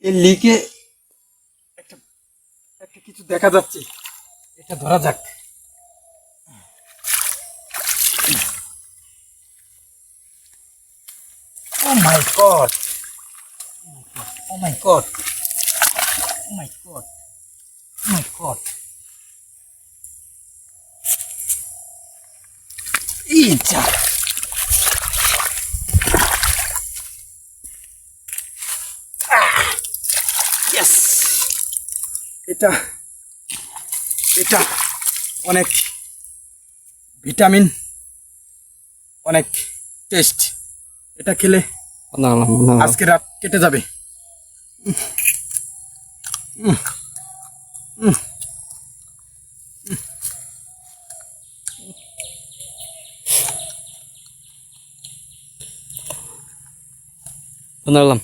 এই লিকে একটা একটা কিছু দেখা যাচ্ছে, এটা ধরা যাক। ও মাই গড, ও মাই গড, ও মাই গড, ও মাই গড। ইচ্ছা ইয়েস, এটা এটা অনেক ভিটামিন, অনেক টেস্ট। এটা খেলে আজকে রাত কেটে যাবে। বানালাম।